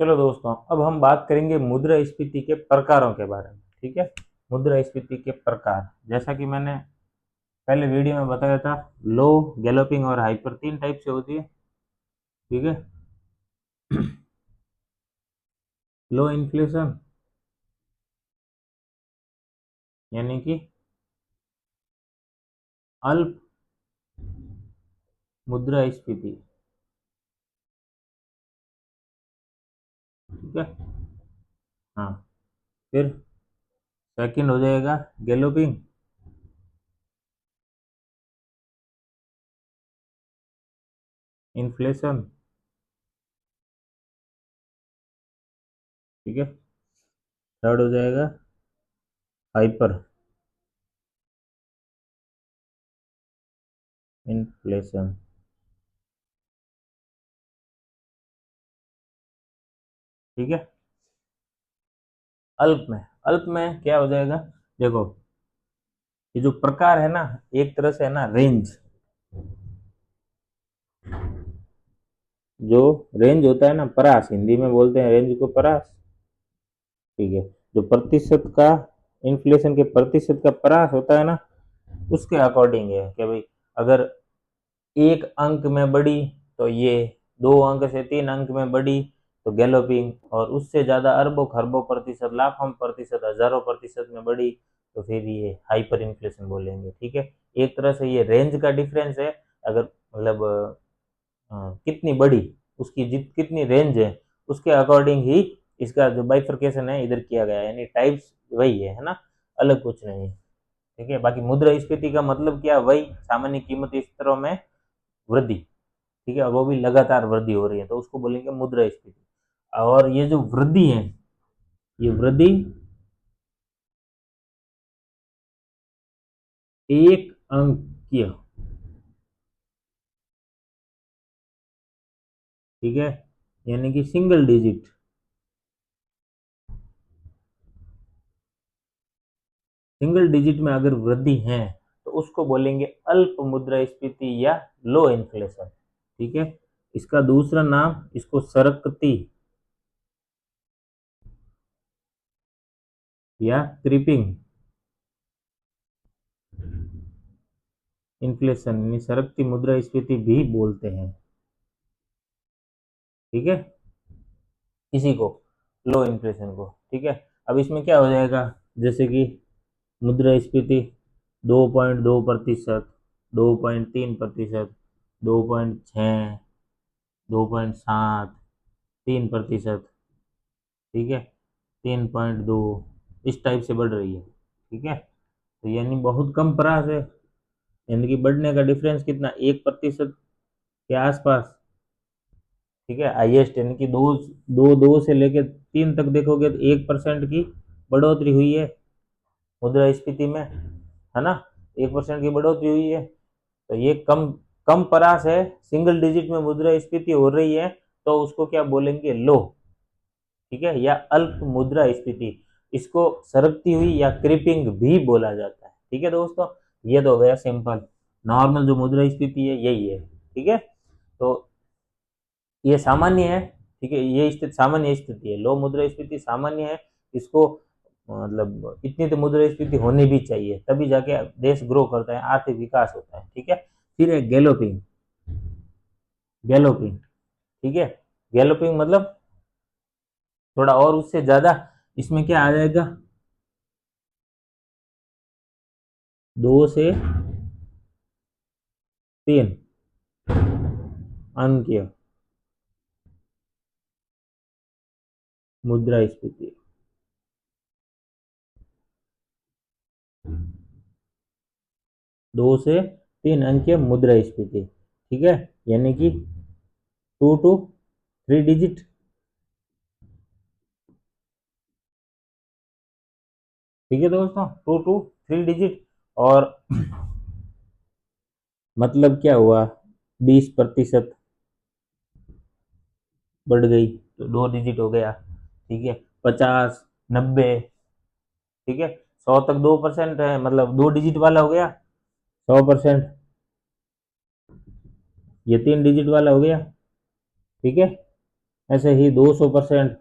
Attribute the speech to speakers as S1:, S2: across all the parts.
S1: चलो दोस्तों, अब हम बात करेंगे मुद्रास्फीति के प्रकारों के बारे में। ठीक है, मुद्रास्फीति के प्रकार, जैसा कि मैंने पहले वीडियो में बताया था, लो, गैलोपिंग और हाइपर तीन टाइप से होती है। ठीक है, लो इन्फ्लेशन यानी कि अल्प मुद्रास्फीति। ठीक है, हाँ। फिर सेकंड हो जाएगा गैलोपिंग, इन्फ्लेशन। ठीक है, थर्ड हो जाएगा हाइपर इन्फ्लेशन। ठीक है, अल्प में क्या हो जाएगा? देखो, ये जो प्रकार है ना, एक तरह से है ना रेंज। जो रेंज होता है ना, परास, हिंदी में बोलते हैं रेंज को परास। ठीक है, जो प्रतिशत का, इन्फ्लेशन के प्रतिशत का परास होता है ना, उसके अकॉर्डिंग है कि भाई अगर एक अंक में बढ़ी तो ये, दो अंक से तीन अंक में बढ़ी तो गैलोपिंग, और उससे ज्यादा अरबों खरबों प्रतिशत, लाखों प्रतिशत, हजारों प्रतिशत में बढ़ी तो फिर ये हाइपर इन्फ्लेशन बोलेंगे। ठीक है, एक तरह से ये रेंज का डिफरेंस है। अगर मतलब कितनी बड़ी, उसकी जित कितनी रेंज है, उसके अकॉर्डिंग ही इसका जो बाइफरकेशन है इधर किया गया है, यानी टाइप्स वही है ना, अलग कुछ नहीं है। ठीक है, बाकी मुद्रास्फीति का मतलब क्या? वही सामान्य कीमती स्तरों में वृद्धि। ठीक है, वो भी लगातार वृद्धि हो रही है तो उसको बोलेंगे मुद्रास्फीति। और ये जो वृद्धि है, ये वृद्धि एक अंकीय। ठीक है, यानी कि सिंगल डिजिट। सिंगल डिजिट में अगर वृद्धि है तो उसको बोलेंगे अल्प मुद्रास्फीति या लो इन्फ्लेशन। ठीक है, इसका दूसरा नाम, इसको सरकती या क्रीपिंग इन्फ्लेशन यानी सरकती मुद्रास्फीति भी बोलते हैं। ठीक है, इसी को, लो इन्फ्लेशन को। ठीक है, अब इसमें क्या हो जाएगा? जैसे कि मुद्रास्फीति 2.2%, 2.3%, 2.6, 2.7, 3%। ठीक है, 3.2, इस टाइप से बढ़ रही है। ठीक है, तो यानी बहुत कम परास है, यानी कि बढ़ने का डिफरेंस कितना, 1% के आसपास। ठीक है, हाईएस्ट यानी कि दो, दो से लेकर तीन तक देखोगे तो 1% की बढ़ोतरी हुई है मुद्रास्फीति में, है ना। 1% की बढ़ोतरी हुई है, तो ये कम कम परास है, सिंगल डिजिट में मुद्रास्फीति हो रही है, तो उसको क्या बोलेंगे? लो। ठीक है, या अल्प मुद्रास्फीति। इसको सरकती हुई या क्रीपिंग भी बोला जाता है। ठीक है दोस्तों, ये तो हो गया सिंपल, नॉर्मल जो मुद्रास्फीति है यही है। ठीक है, तो ये सामान्य है। ठीक है, ये स्थिति सामान्य स्थिति है, लो मुद्रास्फीति सामान्य है। इसको मतलब इतनी तो मुद्रास्फीति होनी भी चाहिए, तभी जाके देश ग्रो करता है, आर्थिक विकास होता है। ठीक है, फिर है गैलोपिंग। गैलोपिंग, ठीक है, गैलोपिंग मतलब थोड़ा और उससे ज्यादा, इसमें क्या आ जाएगा? 2 से 3 अंकीय मुद्रास्फीति। 2 से 3 अंकीय मुद्रास्फीति। ठीक है, यानी कि 2 to 3 डिजिट। ठीक है दोस्तों, 2 to 3 डिजिट। और मतलब क्या हुआ? 20% बढ़ गई तो 2 डिजिट हो गया। ठीक है, 50, 90। ठीक है, 100 तक 2% है, मतलब 2 डिजिट वाला हो गया 100%। ये 3 डिजिट वाला हो गया। ठीक है, ऐसे ही 200%,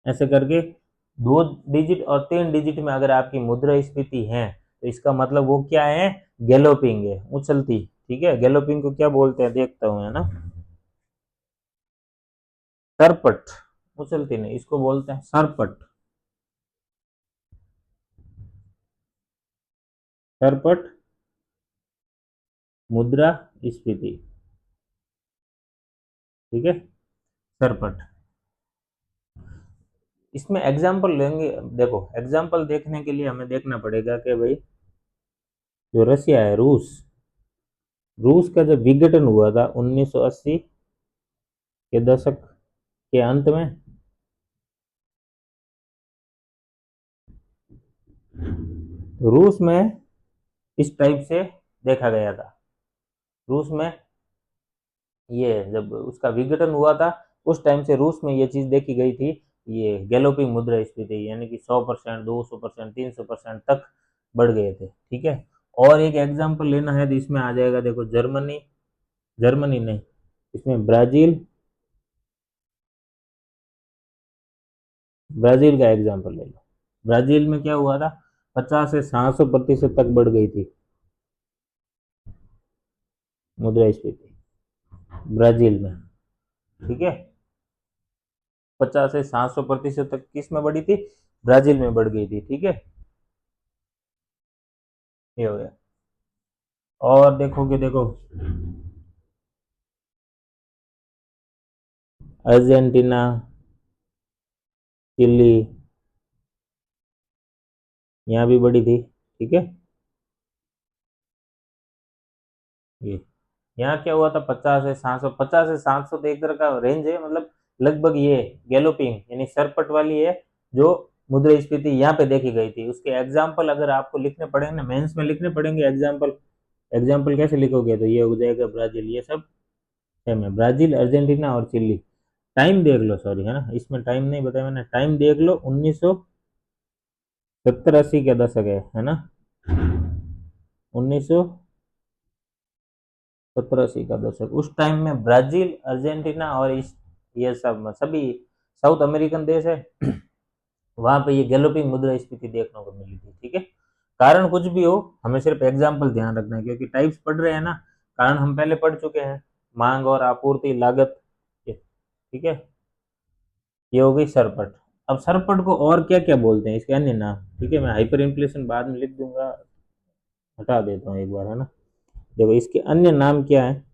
S1: ऐसे करके 2 डिजिट और 3 डिजिट में अगर आपकी मुद्रास्फीति है तो इसका मतलब वो क्या है, गैलोपिंग है, उछलती। ठीक है, गैलोपिंग को क्या बोलते हैं देखता हूं, है ना, सरपट। उछलती नहीं, इसको बोलते हैं सरपट। सरपट मुद्रा स्फीति। ठीक है, सरपट। इसमें एग्जाम्पल लेंगे, देखो एग्जाम्पल देखने के लिए हमें देखना पड़ेगा कि भाई जो रसिया है, रूस, रूस का जब विघटन हुआ था 1980 के दशक के अंत में, रूस में इस टाइप से देखा गया था। रूस में ये जब उसका विघटन हुआ था उस टाइम से रूस में ये चीज देखी गई थी, ये गैलोपिंग मुद्रास्फीति, यानी कि 100%, 200%, 300% तक बढ़ गए थे। ठीक है, और एक एग्जांपल लेना है तो इसमें आ जाएगा, देखो जर्मनी, जर्मनी नहीं, इसमें ब्राजील, ब्राजील का एग्जांपल ले लो। ब्राजील में क्या हुआ था, 50 से 700% तक बढ़ गई थी मुद्रास्फीति ब्राजील में। ठीक है, 50 से 700% तक किस में बढ़ी थी, ब्राजील में बढ़ गई थी। ठीक है, ये हो गया। और देखोगे, देखो अर्जेंटीना, चिली, यहाँ भी बढ़ी थी। ठीक है, ये यहाँ क्या हुआ था, 50 से 700, 50 से 700 तो एक तरह का रेंज है, मतलब लगभग ये गैलोपिंग यानी सरपट वाली है जो मुद्रास्फीति यहाँ पे देखी गई थी। उसके एग्जाम्पल अगर आपको लिखने पड़ेंगे ना, मेंस में लिखने पड़ेंगे एग्जाम्पल। एग्जाम्पल कैसे लिखोगे, तो ये हो जाएगा ब्राजील, ये सब सेम है, ब्राजील, अर्जेंटीना और चिली। टाइम देख लो, सॉरी है ना, इसमें टाइम नहीं बताया मैंने, टाइम देख लो, 1970-80 का दशक है ना, 1970-80 का दशक, उस टाइम में ब्राजील, अर्जेंटीना और इस ये सब सभी साउथ अमेरिकन देश है वहां पे ये गैलोपिंग मुद्रास्फीति देखने को मिली थी। ठीक है, कारण कुछ भी हो, हमें सिर्फ एग्जाम्पल ध्यान रखना है, क्योंकि टाइप्स पढ़ रहे हैं ना, कारण हम पहले पढ़ चुके हैं, मांग और आपूर्ति, लागत। ठीक है, ये हो गई सरपट। अब सरपट को और क्या क्या बोलते हैं, इसके अन्य नाम। ठीक है, मैं हाइपर इन्फ्लेशन बाद में लिख दूंगा, हटा देता हूँ एक बार, है ना। देखो इसके अन्य नाम क्या है,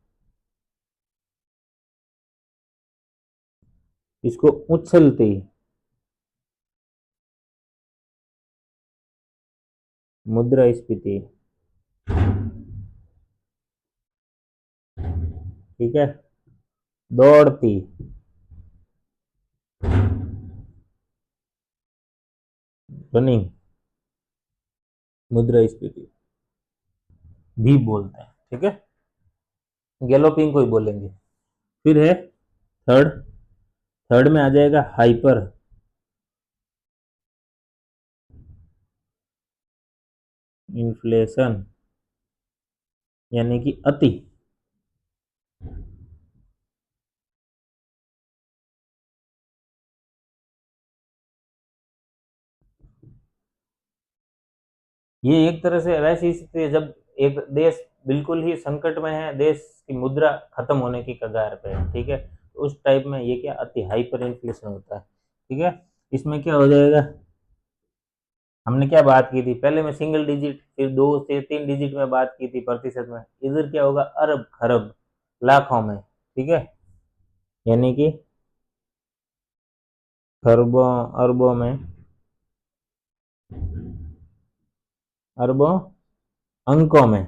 S1: इसको उछलती मुद्रास्फीति। ठीक है, दौड़ती रनिंग मुद्रास्फीति भी बोलते हैं। ठीक है, गैलोपिंग को ही बोलेंगे। फिर है थर्ड, थर्ड में आ जाएगा हाइपर इन्फ्लेशन, यानी कि अति। ये एक तरह से वैसी स्थिति है जब एक देश बिल्कुल ही संकट में है, देश की मुद्रा खत्म होने की कगार पे है। ठीक है, तो उस टाइप में ये क्या, अति हाइपर इन्फ्लेशन होता है। ठीक है, इसमें क्या हो जाएगा, हमने क्या बात की थी पहले में, सिंगल डिजिट, फिर 2 से 3 डिजिट में बात की थी प्रतिशत में, इधर क्या होगा, अरब, खरब, लाखों में। ठीक है, यानी कि खरबों, अरबों में, अरबों, अंकों में।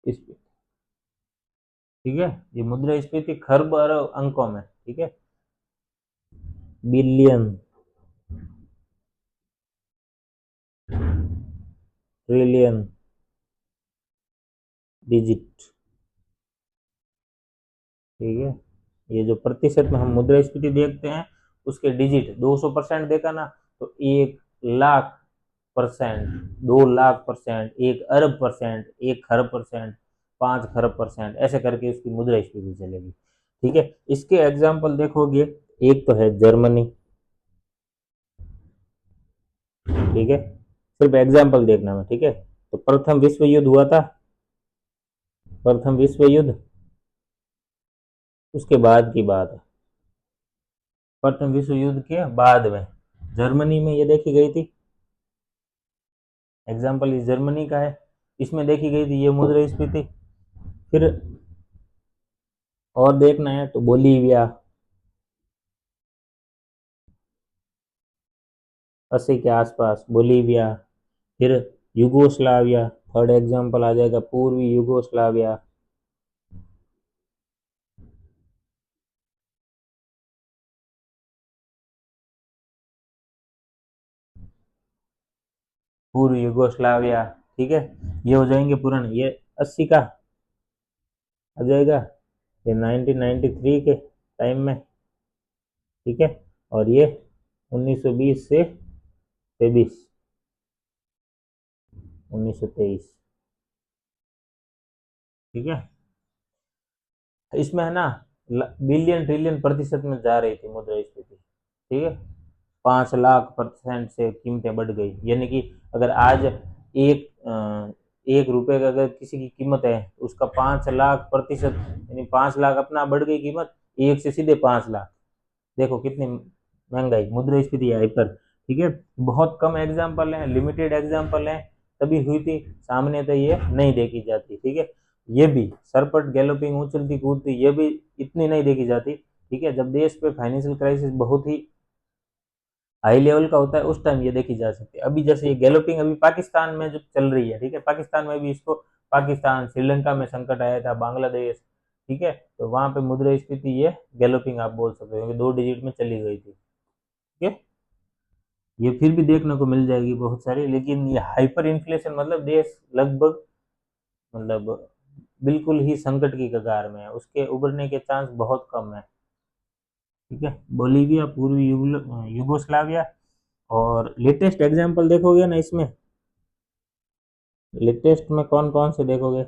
S1: इस, ठीक है, ये मुद्रास्फीति खरब अरब अंकों में। ठीक है, बिलियन, ट्रिलियन, डिजिट। ठीक है, ये जो प्रतिशत में हम मुद्रास्फीति देखते हैं उसके डिजिट, 200% देखा ना, तो 1 लाख परसेंट, 2 लाख%, 1 अरब%, 1 खरब%, 5 खरब%, ऐसे करके उसकी मुद्रास्फीति चलेगी। ठीक है, इसके एग्जाम्पल देखोगे, एक तो है जर्मनी। ठीक है, सिर्फ एग्जाम्पल देखना में। ठीक है, तो प्रथम विश्व युद्ध हुआ था, प्रथम विश्व युद्ध, उसके बाद की बात है, प्रथम विश्व युद्ध के बाद में जर्मनी में ये देखी गई थी। एग्जाम्पल इस जर्मनी का है, इसमें देखी गई थी ये मुद्रास्फीति। फिर और देखना है तो बोलीविया, 80 के आसपास बोलीविया। फिर युगोस्लाविया, थर्ड एग्जाम्पल आ जाएगा, पूर्वी युगोस्लाविया। पूर्व युगोस्लाविया। ठीक है, ये हो जाएंगे पुराने, ये 80 का आ जाएगा, ये 1993 के टाइम में। ठीक है, और ये 1920 से 23, 1923। ठीक है, तो इसमें है ना, बिलियन ट्रिलियन प्रतिशत में जा रही थी मुद्रास्फीति। ठीक है, 5 लाख% से कीमतें बढ़ गई, यानी कि अगर आज 1 रुपए का अगर किसी की कीमत है, उसका 5 लाख%, यानी 5 लाख अपना बढ़ गई कीमत, एक से सीधे 5 लाख। देखो कितनी महंगाई, मुद्रास्फीति है हाइपर। ठीक है, बहुत कम एग्जाम्पल हैं, लिमिटेड एग्जाम्पल हैं, तभी हुई थी, सामने तो ये नहीं देखी जाती। ठीक है, ये भी सरपट गैलोपिंग उछलती कूदती, ये भी इतनी नहीं देखी जाती। ठीक है, जब देश पे फाइनेंशियल क्राइसिस बहुत ही हाई लेवल का होता है, उस टाइम ये देखी जा सकती है। अभी जैसे ये गैलोपिंग अभी पाकिस्तान में जो चल रही है, ठीक है, पाकिस्तान में भी इसको, पाकिस्तान, श्रीलंका में संकट आया था, बांग्लादेश। ठीक है, तो वहां पे मुद्रास्फीति ये गैलोपिंग आप बोल सकते हो, क्योंकि 2 डिजिट में चली गई थी। ठीक है, ये फिर भी देखने को मिल जाएगी बहुत सारी, लेकिन ये हाइपर इन्फ्लेशन मतलब देश लगभग, मतलब बिल्कुल ही संकट की कगार में है, उसके उभरने के चांस बहुत कम है। ठीक है, बोलीविया, पूर्वी युगोस्लाविया। और लेटेस्ट एग्जांपल देखोगे ना इसमें, लेटेस्ट में कौन कौन से देखोगे,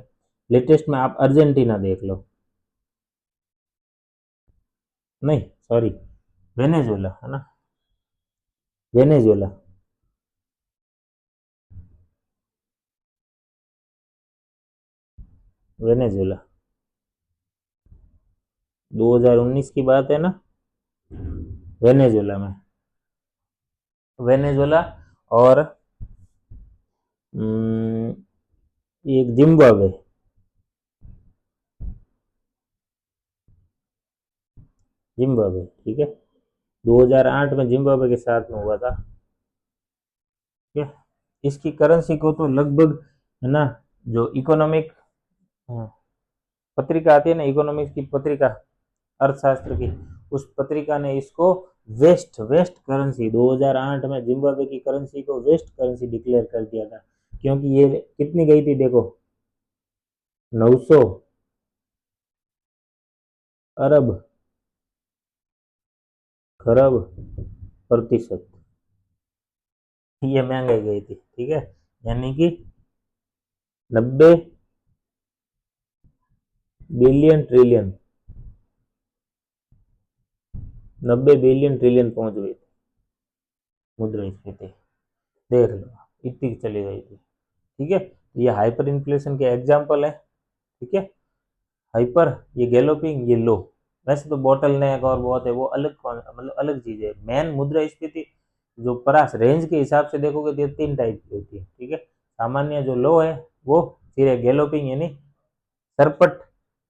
S1: लेटेस्ट में आप अर्जेंटीना देख लो, नहीं सॉरी, वेनेजुएला है ना, वेनेजुएला, वेनेजुएला 2019 की बात है ना, वेनेजुएला में, वेनेजुएला। और एक जिम्बाब्वे, जिम्बाब्वे। ठीक है, 2008 में जिम्बाब्वे के साथ में हुआ था। ठीक है, इसकी करेंसी को तो लगभग, है ना, जो इकोनॉमिक पत्रिका आती है ना, इकोनॉमिक्स की पत्रिका, अर्थशास्त्र की, उस पत्रिका ने इसको वेस्ट वेस्ट करेंसी, 2008 में जिम्बाब्वे की करेंसी को वेस्ट करेंसी डिक्लेयर कर दिया था। क्योंकि ये कितनी गई थी देखो, 900 अरब खरब प्रतिशत, ये महंगाई गई थी। ठीक है, यानी कि 90 बिलियन ट्रिलियन, 90 बिलियन ट्रिलियन पहुंच गई थी मुद्रास्फीति, देख लो इतनी चली गई थी। ठीक है, ये हाइपर इन्फ्लेशन के एग्जाम्पल है। ठीक है, हाइपर, ये गैलोपिंग, ये लो। वैसे तो बॉटल नेक और बहुत है, वो अलग मतलब अलग चीज है। मेन मुद्रास्फीति जो परास रेंज के हिसाब से देखोगे तो 3 टाइप की होती है। ठीक है, सामान्य जो लो है वो, फिर है गैलोपिंग, यानी सरपट,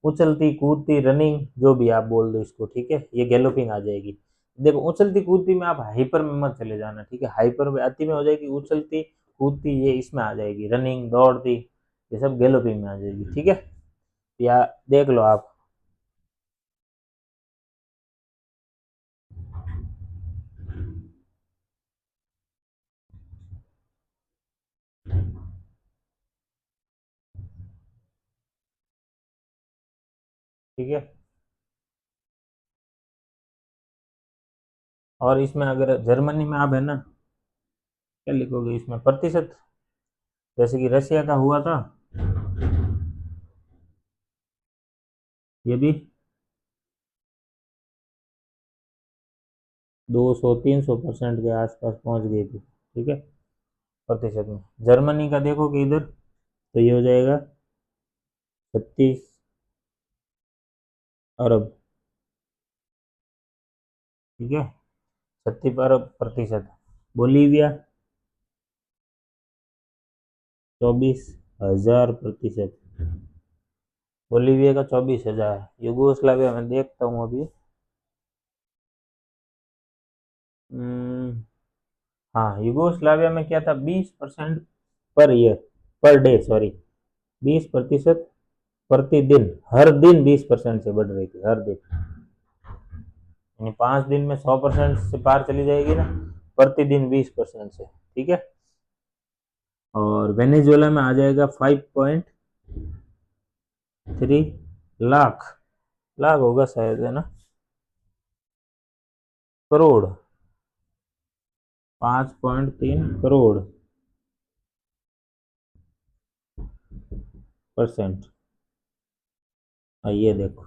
S1: उछलती कूदती, रनिंग, जो भी आप बोल दो इसको। ठीक है, ये गैलोपिंग आ जाएगी। देखो उछलती कूदती में आप हाइपर में मत चले जाना। ठीक है, हाइपर में अति में हो जाएगी, उछलती कूदती ये इसमें आ जाएगी, रनिंग दौड़ती, ये सब गैलोपिंग में आ जाएगी। ठीक है, या देख लो आप। ठीक है, और इसमें अगर जर्मनी में आप है ना, क्या लिखोगे इसमें? प्रतिशत, जैसे कि रशिया का हुआ था, ये भी 200-300% के आसपास पहुंच गई थी, ठीक है, प्रतिशत में। जर्मनी का देखोगे इधर, तो ये हो जाएगा 36 अरब, ठीक है, 36 अरब प्रतिशत। बोलीविया 24,000 प्रतिशत, बोलीविया का 24,000। युगोस्लाविया में देखता हूँ अभी। हम्म, हाँ, युगोस्लाविया में क्या था, 20% per year, per day sorry, 20% प्रतिदिन, हर दिन 20% से बढ़ रही थी, हर दिन, यानी 5 दिन में 100% से पार चली जाएगी ना, प्रतिदिन 20% से, ठीक है। और वेनेजुएला में आ जाएगा 5.3 लाख, लाख होगा शायद, है ना, करोड़, 5.3 करोड़ परसेंट। ये देखो,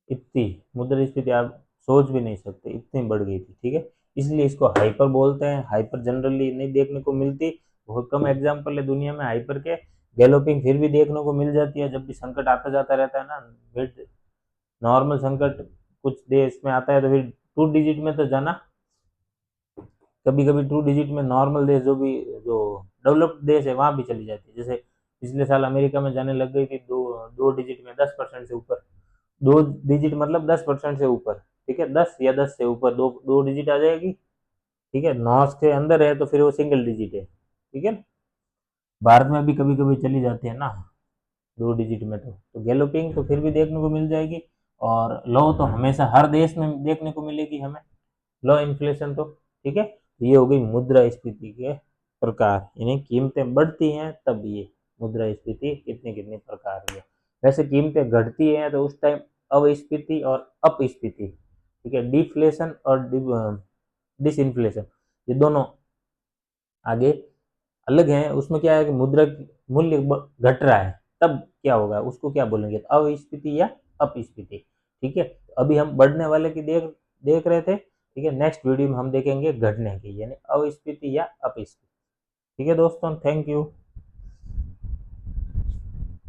S1: इतनी मुद्रास्फीति आप सोच भी नहीं सकते, इतनी बढ़ गई थी, ठीक है। इसलिए इसको हाइपर बोलते हैं। हाइपर जनरली नहीं देखने को मिलती, बहुत कम एग्जाम्पल है दुनिया में हाइपर के। गैलोपिंग फिर भी देखने को मिल जाती है, जब भी संकट आता जाता रहता है ना, फिर नॉर्मल संकट कुछ देश में आता है तो फिर 2 डिजिट में तो जाना, कभी कभी 2 डिजिट में नॉर्मल देश, जो डेवलप्ड देश है वहां भी चली जाती है। जैसे पिछले साल अमेरिका में जाने लग गई थी, दो 2 डिजिट में, 10% से ऊपर, 2 डिजिट मतलब 10% से ऊपर, ठीक है, 10 या 10 से ऊपर दो दो डिजिट आ जाएगी, ठीक है। नॉर्थ के अंदर है तो फिर वो सिंगल डिजिट है, ठीक है। भारत में भी कभी कभी चली जाती है ना 2 डिजिट में, तो गैलोपिंग तो फिर भी देखने को मिल जाएगी। और लो तो हमेशा हर देश में देखने को मिलेगी हमें, लो इन्फ्लेशन तो, ठीक है। ये हो गई मुद्रास्फीति के प्रकार, यानी कीमतें बढ़ती हैं तब ये मुद्रास्फीति कितने कितने प्रकार की है। वैसे कीमतें घटती हैं तो उस टाइम अवस्फीति और अपस्फीति, ठीक है, डिफ्लेशन और डिसइन्फ्लेशन, ये दोनों आगे अलग हैं। उसमें क्या है कि मुद्रा मूल्य घट रहा है, तब क्या होगा, उसको क्या बोलेंगे, तो अविस्फीति या अपस्फीति, ठीक है। अभी हम बढ़ने वाले की देख देख रहे थे, ठीक है। नेक्स्ट वीडियो में हम देखेंगे घटने की, यानी अविस्फीति या अपस्फीति, ठीक है दोस्तों, थैंक यू।